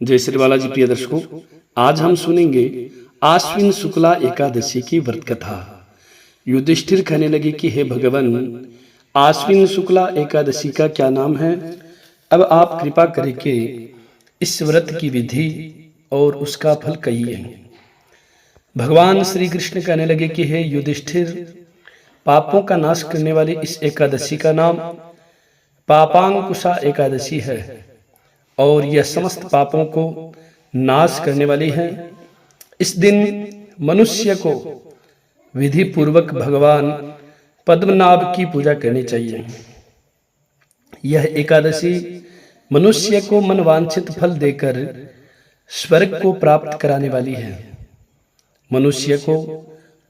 जय श्री बालाजी प्रिय दर्शकों, आज हम सुनेंगे आश्विन शुक्ला एकादशी की व्रत कथा। युधिष्ठिर कहने लगे कि हे भगवान, आश्विन शुक्ला एकादशी का क्या नाम है? अब आप कृपा करके इस व्रत की विधि और उसका फल कहिए। भगवान श्री कृष्ण कहने लगे कि हे युधिष्ठिर, पापों का नाश करने वाली इस एकादशी का नाम पापांकुशा एकादशी है और यह समस्त पापों को नाश करने वाली है। इस दिन मनुष्य को विधि पूर्वक भगवान पद्मनाभ की पूजा करनी चाहिए। यह एकादशी मनुष्य को मनवांछित फल देकर स्वर्ग को प्राप्त कराने वाली है। मनुष्य को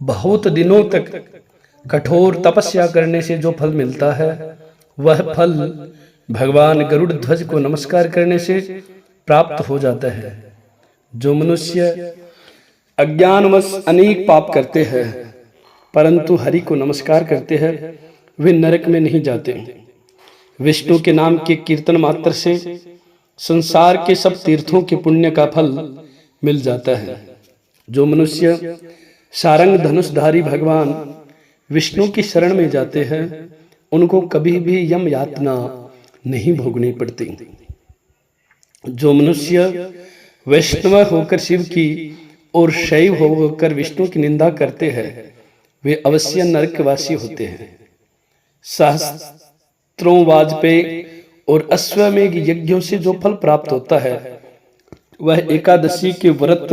बहुत दिनों तक कठोर तपस्या करने से जो फल मिलता है, वह फल भगवान गरुड़ ध्वज को नमस्कार करने से प्राप्त हो जाता है। जो मनुष्य अज्ञानवश अनेक पाप करते हैं परंतु हरि को नमस्कार करते हैं, वे नरक में नहीं जाते। विष्णु के नाम के कीर्तन मात्र से संसार के सब तीर्थों के पुण्य का फल मिल जाता है। जो मनुष्य सारंग धनुषधारी भगवान विष्णु की शरण में जाते हैं, उनको कभी भी यम यातना नहीं भोगनी पड़ती। जो मनुष्य वैष्णव होकर शिव की और शैव होकर विष्णु की निंदा करते हैं, वे अवश्य नरकवासी होते हैं। सहस्त्रों वाजपेयी और अश्वमेघ यज्ञों से जो फल प्राप्त होता है, वह एकादशी के व्रत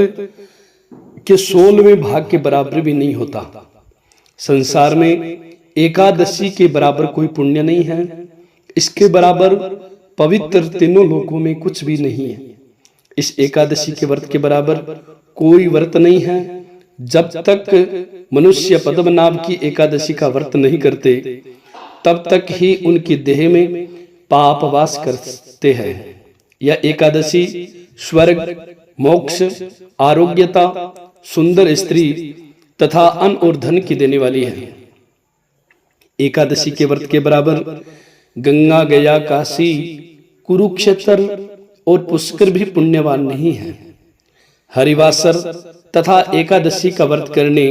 के 16वें भाग के बराबर भी नहीं होता। संसार में एकादशी के बराबर कोई पुण्य नहीं है। इसके बराबर पवित्र तीनों लोकों में कुछ भी नहीं है। इस एकादशी के व्रत के बराबर कोई व्रत नहीं है। जब तक मनुष्य पद्मनाभ की एकादशी का व्रत नहीं करते, तब तक ही उनकी देह में पाप वास करते हैं। यह एकादशी स्वर्ग, मोक्ष, आरोग्यता, सुंदर स्त्री तथा अन्न और धन की देने वाली है। एकादशी के व्रत के बराबर गंगा, गया, काशी, कुरुक्षेत्र और पुष्कर भी पुण्यवान नहीं है। हरिवासर तथा एकादशी का व्रत करने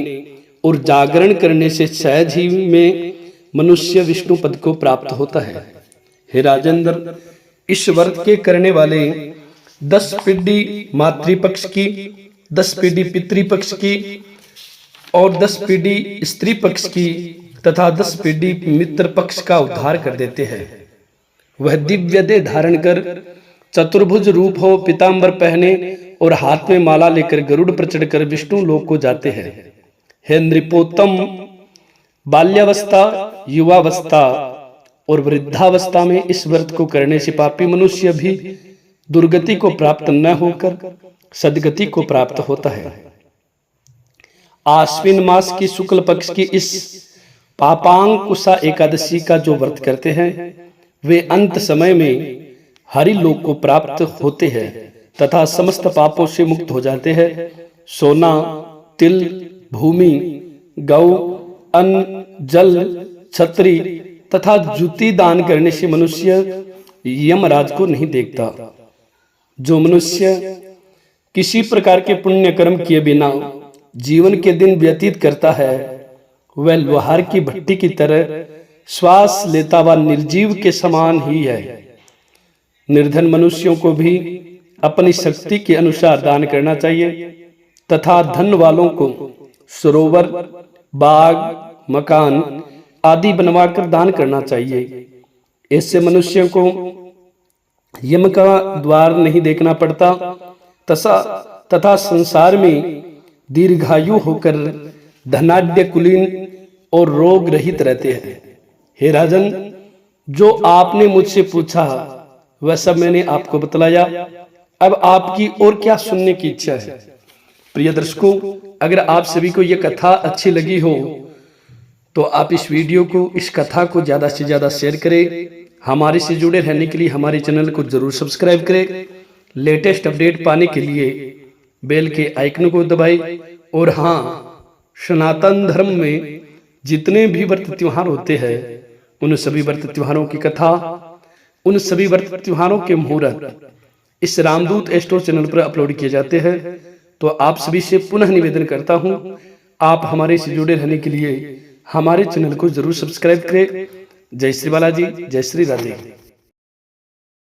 और जागरण करने से सहज ही में मनुष्य विष्णु पद को प्राप्त होता है। हे राजेंद्र, इस व्रत के करने वाले 10 पीढ़ी मातृपक्ष की, 10 पीढ़ी पितृपक्ष की और 10 पीढ़ी स्त्री पक्ष की तथा 10 पीढ़ी मित्र पक्ष का उद्धार कर देते हैं। वह दिव्य देह धारण कर चतुर्भुज रूप हो, पीतांबर पहने और हाथ में माला लेकर गरुड़ पर चढ़कर विष्णु लोक को जाते हैं। हे नृपोत्तम, बाल्यावस्था, युवावस्था और वृद्धावस्था में इस व्रत को करने से पापी मनुष्य भी दुर्गति को प्राप्त न होकर सदगति को प्राप्त होता है। आश्विन मास की शुक्ल पक्ष की इस पापांकुशा एकादशी का जो व्रत करते हैं, वे अंत समय में हरि लोक को प्राप्त होते हैं तथा समस्त पापों से मुक्त हो जाते हैं। सोना, तिल, भूमि, गौ, अन्न, जल, छत्री तथा जूती दान करने से मनुष्य यमराज को नहीं देखता। जो मनुष्य किसी प्रकार के पुण्य कर्म किए बिना जीवन के दिन व्यतीत करता है, वह लोहार की भट्टी की तरह श्वास लेता हुआ निर्जीव के समान ही है। निर्धन मनुष्यों को भी अपनी शक्ति के अनुसार दान करना चाहिए तथा धन वालों को सरोवर, बाग, मकान आदि बनवाकर दान करना चाहिए। इससे मनुष्यों को यम का द्वार नहीं देखना पड़ता तथा संसार में दीर्घायु होकर धनाढ्य, कुलीन और रोग रहित रहते हैं। हे राजन, जो आपने मुझसे पूछा वह सब मैंने आपको बतलाया। अब आपकी और क्या सुनने की इच्छा है? प्रिय दर्शकों, अगर आप सभी को यह कथा अच्छी लगी हो तो आप इस वीडियो को, इस कथा को ज्यादा से ज्यादा शेयर करें। हमारे से जुड़े रहने के लिए हमारे चैनल को जरूर सब्सक्राइब करें। लेटेस्ट अपडेट पाने के लिए बेल के आइकन को दबाएं। और हाँ, सनातन धर्म में जितने भी व्रत त्योहार होते हैं, उन सभी व्रत त्योहारों की कथा, उन सभी व्रत त्योहारों के मुहूर्त इस रामदूत स्टोर चैनल पर अपलोड किए जाते हैं। तो आप सभी से पुनः निवेदन करता हूं, आप हमारे से जुड़े रहने के लिए हमारे चैनल को जरूर सब्सक्राइब करें। जय श्री बालाजी, जय श्री राधे।